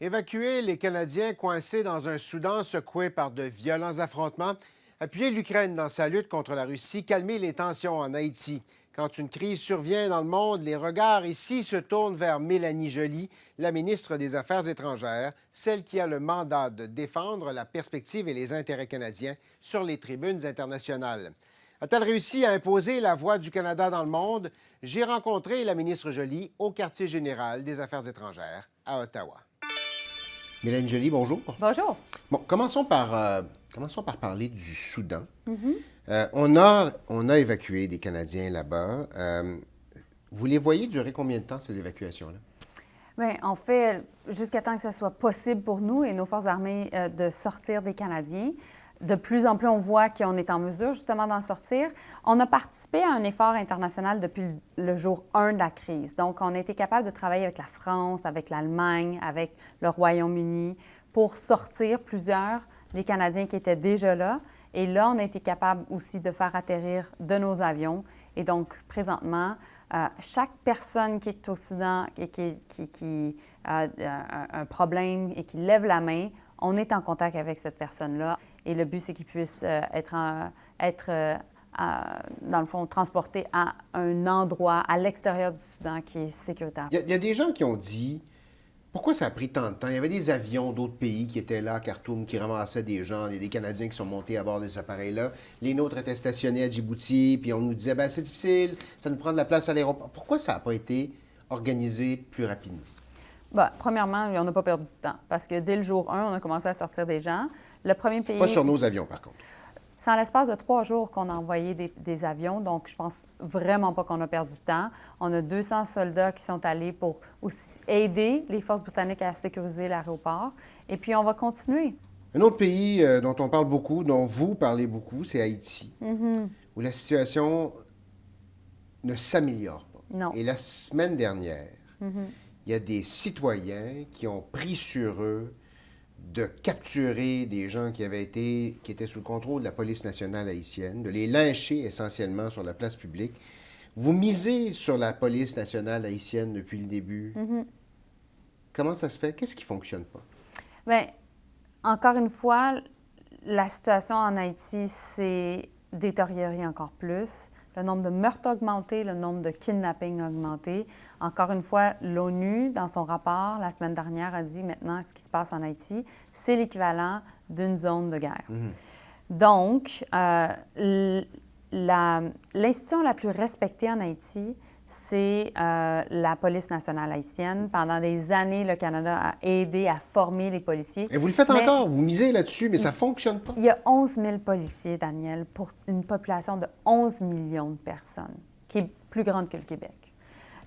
Évacuer les Canadiens coincés dans un Soudan secoué par de violents affrontements, appuyer l'Ukraine dans sa lutte contre la Russie, calmer les tensions en Haïti. Quand une crise survient dans le monde, les regards ici se tournent vers Mélanie Joly, la ministre des Affaires étrangères, celle qui a le mandat de défendre la perspective et les intérêts canadiens sur les tribunes internationales. A-t-elle réussi à imposer la voix du Canada dans le monde? J'ai rencontré la ministre Joly au quartier général des Affaires étrangères à Ottawa. Mélanie Joly, bonjour. Bonjour. Bon, commençons par parler du Soudan. On a évacué des Canadiens là-bas. Vous les voyez durer combien de temps, ces évacuations-là? Bien, en fait, jusqu'à temps que ce soit possible pour nous et nos forces armées de sortir des Canadiens. De plus en plus, on voit qu'on est en mesure justement d'en sortir. On a participé à un effort international depuis le jour 1 de la crise. Donc, on a été capable de travailler avec la France, avec l'Allemagne, avec le Royaume-Uni pour sortir plusieurs des Canadiens qui étaient déjà là. Et là, on a été capable aussi de faire atterrir de nos avions. Et donc, présentement, chaque personne qui est au Soudan et qui a un problème et qui lève la main, on est en contact avec cette personne-là. Et le but, c'est qu'ils puissent dans le fond, transportés à un endroit à l'extérieur du Soudan qui est sécuritaire. Il y a des gens qui ont dit pourquoi ça a pris tant de temps. Il y avait des avions d'autres pays qui étaient là à Khartoum, qui ramassaient des gens. Il y a des Canadiens qui sont montés à bord de ces appareils-là. Les nôtres étaient stationnés à Djibouti, puis on nous disait ben, c'est difficile, ça nous prend de la place à l'aéroport. Pourquoi ça n'a pas été organisé plus rapidement? Bien, premièrement, on n'a pas perdu de temps parce que dès le jour 1, on a commencé à sortir des gens. Le premier pays... Pas sur nos avions, par contre. C'est en l'espace de 3 jours qu'on a envoyé des avions, donc je pense vraiment pas qu'on a perdu de temps. On a 200 soldats qui sont allés pour aussi aider les forces britanniques à sécuriser l'aéroport. Et puis, on va continuer. Un autre pays dont on parle beaucoup, dont vous parlez beaucoup, c'est Haïti, où la situation ne s'améliore pas. Non. Et la semaine dernière, il y a des citoyens qui ont pris sur eux de capturer des gens qui étaient sous le contrôle de la police nationale haïtienne, de les lyncher essentiellement sur la place publique. Vous misez sur la police nationale haïtienne depuis le début. Comment ça se fait? Qu'est-ce qui ne fonctionne pas? Bien, encore une fois, la situation en Haïti s'est détériorée encore plus. Le nombre de meurtres a augmenté, le nombre de kidnappings a augmenté. Encore une fois, l'ONU, dans son rapport la semaine dernière, a dit maintenant ce qui se passe en Haïti, c'est l'équivalent d'une zone de guerre. Donc, l'institution la plus respectée en Haïti, c'est la police nationale haïtienne. Pendant des années, le Canada a aidé à former les policiers. Et vous le faites encore, vous misez là-dessus, mais ça ne fonctionne pas. Il y a 11 000 policiers, Daniel, pour une population de 11 millions de personnes, qui est plus grande que le Québec.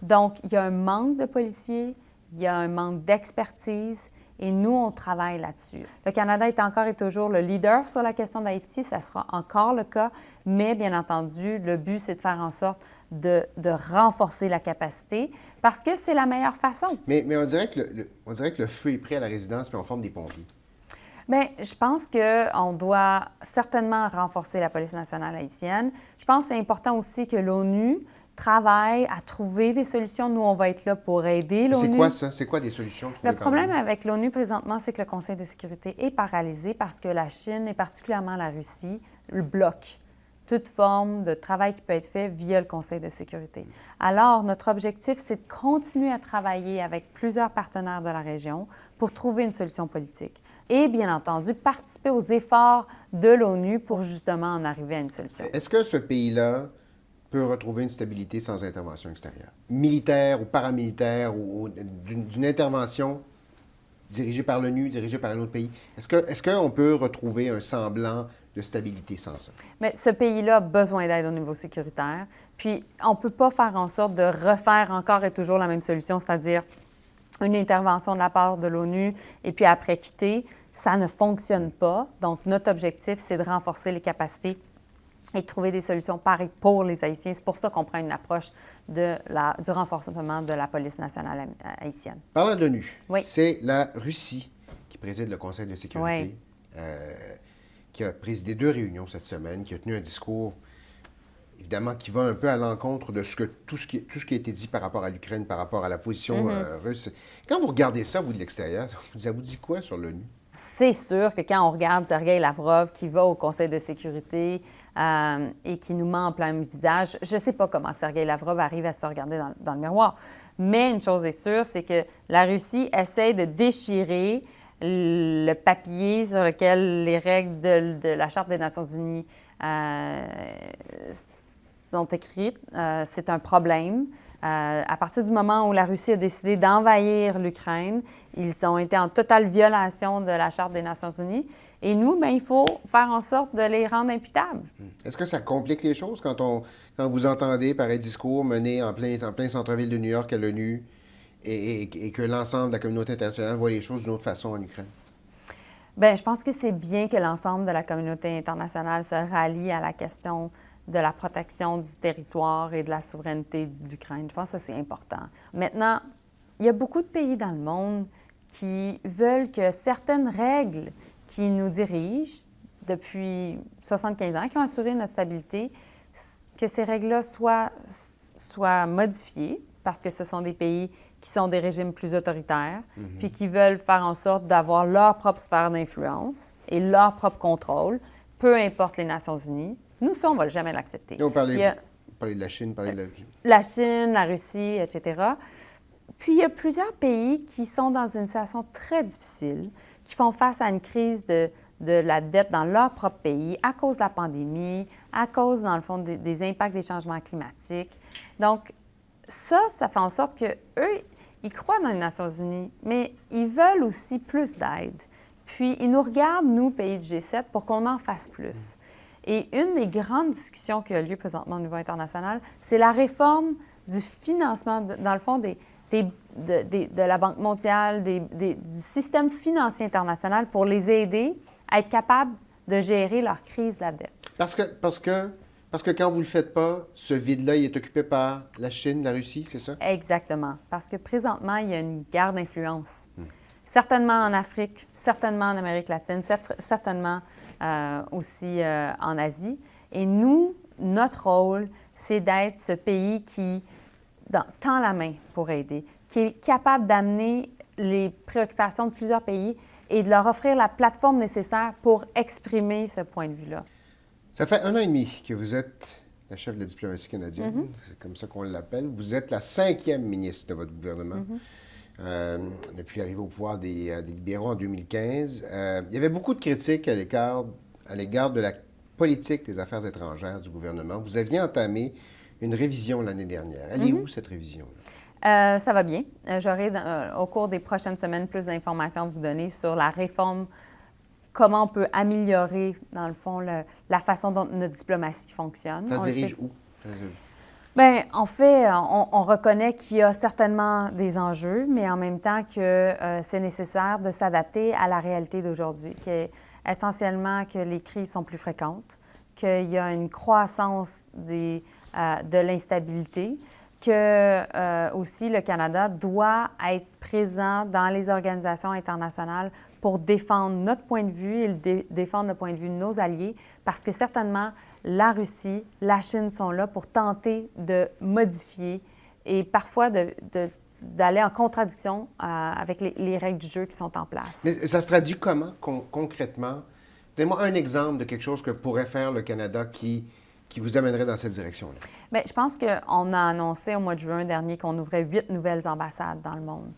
Donc, il y a un manque de policiers, il y a un manque d'expertise, et nous, on travaille là-dessus. Le Canada est encore et toujours le leader sur la question d'Haïti, ça sera encore le cas, mais bien entendu, le but, c'est de faire en sorte de renforcer la capacité, parce que c'est la meilleure façon. Mais on dirait que le feu est pris à la résidence, puis on forme des pompiers. Bien, je pense qu'on doit certainement renforcer la police nationale haïtienne. Je pense que c'est important aussi que l'ONU travaille à trouver des solutions. Nous, on va être là pour aider l'ONU. C'est quoi ça? C'est quoi des solutions trouvées Le problème avec l'ONU présentement, c'est que le Conseil de sécurité est paralysé parce que la Chine, et particulièrement la Russie, le bloque toute forme de travail qui peut être fait via le Conseil de sécurité. Alors, notre objectif, c'est de continuer à travailler avec plusieurs partenaires de la région pour trouver une solution politique. Et, bien entendu, participer aux efforts de l'ONU pour justement en arriver à une solution. Est-ce que ce pays-là peut retrouver une stabilité sans intervention extérieure? Militaire ou paramilitaire ou d'une intervention dirigée par l'ONU, dirigée par un autre pays? Est-ce qu'on peut retrouver un semblant de stabilité sans ça? Mais ce pays-là a besoin d'aide au niveau sécuritaire. Puis, on ne peut pas faire en sorte de refaire encore et toujours la même solution, c'est-à-dire une intervention de la part de l'ONU et puis après quitter. Ça ne fonctionne pas. Donc, notre objectif, c'est de renforcer les capacités et de trouver des solutions pareilles pour les Haïtiens. C'est pour ça qu'on prend une approche du renforcement de la police nationale haïtienne. Parlant de l'ONU, oui. C'est la Russie qui préside le Conseil de sécurité, oui. Qui a présidé 2 réunions cette semaine, qui a tenu un discours évidemment, qui va un peu à l'encontre de tout ce qui a été dit par rapport à l'Ukraine, par rapport à la position russe. Quand vous regardez ça, vous, de l'extérieur, ça vous dit quoi sur l'ONU? C'est sûr que quand on regarde Sergueï Lavrov qui va au Conseil de sécurité et qui nous ment en plein visage, je ne sais pas comment Sergueï Lavrov arrive à se regarder dans le miroir. Mais une chose est sûre, c'est que la Russie essaie de déchirer le papier sur lequel les règles de la Charte des Nations unies sont écrites. C'est un problème. À partir du moment où la Russie a décidé d'envahir l'Ukraine, ils ont été en totale violation de la Charte des Nations unies. Et nous, bien, il faut faire en sorte de les rendre imputables. Est-ce que ça complique les choses quand vous entendez pareil discours mené en plein centre-ville de New York à l'ONU et que l'ensemble de la communauté internationale voit les choses d'une autre façon en Ukraine? Bien, je pense que c'est bien que l'ensemble de la communauté internationale se rallie à la question de la protection du territoire et de la souveraineté de l'Ukraine. Je pense que ça, c'est important. Maintenant, il y a beaucoup de pays dans le monde qui veulent que certaines règles qui nous dirigent depuis 75 ans, qui ont assuré notre stabilité, que ces règles-là soient modifiées parce que ce sont des pays qui sont des régimes plus autoritaires, puis qui veulent faire en sorte d'avoir leur propre sphère d'influence et leur propre contrôle, peu importe les Nations unies. Nous, ça, on ne va jamais l'accepter. On parlait de la Chine, la Chine, la Russie, etc. Puis, il y a plusieurs pays qui sont dans une situation très difficile, qui font face à une crise de la dette dans leur propre pays à cause de la pandémie, à cause, dans le fond, des impacts des changements climatiques. Donc, ça fait en sorte qu'eux, ils croient dans les Nations unies, mais ils veulent aussi plus d'aide. Puis, ils nous regardent, nous, pays du G7, pour qu'on en fasse plus. Et une des grandes discussions qui a lieu présentement au niveau international, c'est la réforme du financement, dans le fond, de la Banque mondiale, du système financier international pour les aider à être capables de gérer leur crise de la dette. Parce que quand vous ne le faites pas, ce vide-là, il est occupé par la Chine, la Russie, c'est ça? Exactement. Parce que présentement, il y a une guerre d'influence. Certainement en Afrique, certainement en Amérique latine, certainement aussi en Asie. Et nous, notre rôle, c'est d'être ce pays qui tend la main pour aider, qui est capable d'amener les préoccupations de plusieurs pays et de leur offrir la plateforme nécessaire pour exprimer ce point de vue-là. Ça fait 1 an et demi que vous êtes la chef de la diplomatie canadienne, c'est comme ça qu'on l'appelle. Vous êtes la 5e ministre de votre gouvernement. Depuis l'arrivée au pouvoir des libéraux en 2015. Il y avait beaucoup de critiques à l'égard de la politique des affaires étrangères du gouvernement. Vous aviez entamé une révision l'année dernière. Elle est où, cette révision-là? Ça va bien. J'aurai, au cours des prochaines semaines, plus d'informations à vous donner sur la réforme, comment on peut améliorer, dans le fond, la façon dont notre diplomatie fonctionne. Ça se dirige où? Bien, en fait, on reconnaît qu'il y a certainement des enjeux, mais en même temps que c'est nécessaire de s'adapter à la réalité d'aujourd'hui, qui est essentiellement que les crises sont plus fréquentes, qu'il y a une croissance de l'instabilité, que aussi le Canada doit être présent dans les organisations internationales pour défendre notre point de vue et défendre le point de vue de nos alliés, parce que certainement, la Russie, la Chine sont là pour tenter de modifier et parfois d'aller en contradiction avec les règles du jeu qui sont en place. Mais ça se traduit comment, concrètement? Donnez-moi un exemple de quelque chose que pourrait faire le Canada qui vous amènerait dans cette direction-là. Bien, je pense qu'on a annoncé au mois de juin dernier qu'on ouvrait 8 nouvelles ambassades dans le monde.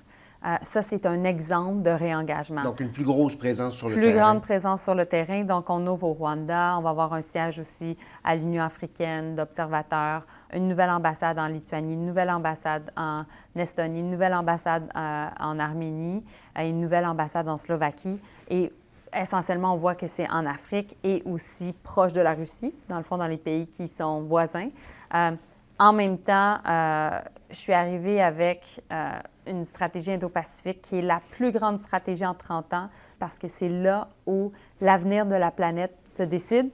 Ça, c'est un exemple de réengagement. Donc, une plus grosse présence sur le terrain. Plus grande présence sur le terrain. Donc, on ouvre au Rwanda. On va avoir un siège aussi à l'Union africaine d'observateurs, une nouvelle ambassade en Lituanie, une nouvelle ambassade en Estonie, une nouvelle ambassade en Arménie, une nouvelle ambassade en Slovaquie. Et essentiellement, on voit que c'est en Afrique et aussi proche de la Russie, dans le fond, dans les pays qui sont voisins. En même temps, je suis arrivée avec une stratégie Indo-Pacifique qui est la plus grande stratégie en 30 ans parce que c'est là où l'avenir de la planète se décide.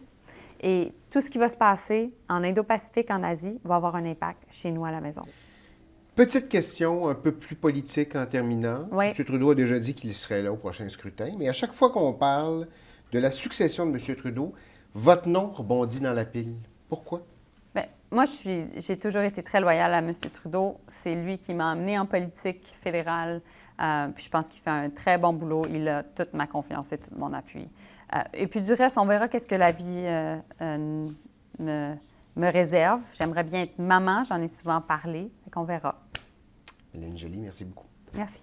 Et tout ce qui va se passer en Indo-Pacifique, en Asie, va avoir un impact chez nous à la maison. Petite question un peu plus politique en terminant. Oui. M. Trudeau a déjà dit qu'il serait là au prochain scrutin, mais à chaque fois qu'on parle de la succession de M. Trudeau, votre nom rebondit dans la pile. Pourquoi? Bien, moi, j'ai toujours été très loyale à M. Trudeau. C'est lui qui m'a amenée en politique fédérale. Puis je pense qu'il fait un très bon boulot. Il a toute ma confiance et tout mon appui. Et puis du reste, on verra qu'est-ce que la vie me réserve. J'aimerais bien être maman. J'en ai souvent parlé. Fait qu'on verra. Hélène Joly, merci beaucoup. Merci.